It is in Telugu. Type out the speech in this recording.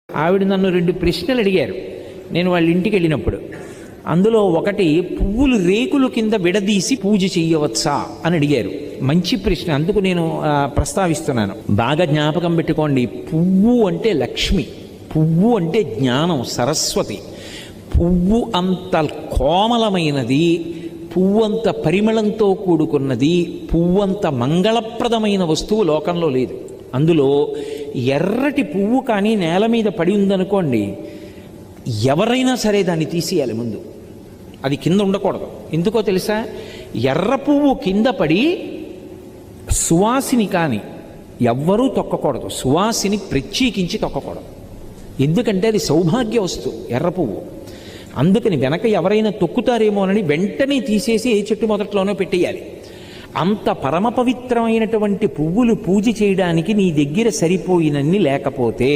ఆవిడ నన్ను 2 ప్రశ్నలు అడిగారు నేను వాళ్ళ ఇంటికి వెళ్ళినప్పుడు. అందులో ఒకటి, పువ్వులు రేకులు కింద విడదీసి పూజ చెయ్యవచ్చా అని అడిగారు. మంచి ప్రశ్న, అందుకు నేను ప్రస్తావిస్తున్నాను. బాగా జ్ఞాపకం పెట్టుకోండి, పువ్వు అంటే లక్ష్మి, పువ్వు అంటే జ్ఞానం, సరస్వతి. పువ్వు అంత కోమలమైనది, పువ్వు అంత పరిమళంతో కూడుకున్నది, పువ్వు అంత మంగళప్రదమైన వస్తువు లోకంలో లేదు. అందులో ఎర్రటి పువ్వు కానీ నేల మీద పడి ఉందనుకోండి, ఎవరైనా సరే దాన్ని తీసేయాలి ముందు, అది కింద ఉండకూడదు. ఎందుకో తెలుసా? ఎర్ర పువ్వు కింద పడి సువాసిని కానీ ఎవ్వరూ తొక్కకూడదు, సువాసిని ప్రత్యేకించి తొక్కకూడదు. ఎందుకంటే అది సౌభాగ్య వస్తువు ఎర్ర పువ్వు. అందుకని వెనక ఎవరైనా తొక్కుతారేమోనని వెంటనే తీసేసి ఏ చెట్టు మొదట్లోనో పెట్టేయాలి. అంత పరమ పవిత్రమైనటువంటి పువ్వులు పూజ చేయడానికి నీ దగ్గర సరిపోయినన్ని లేకపోతే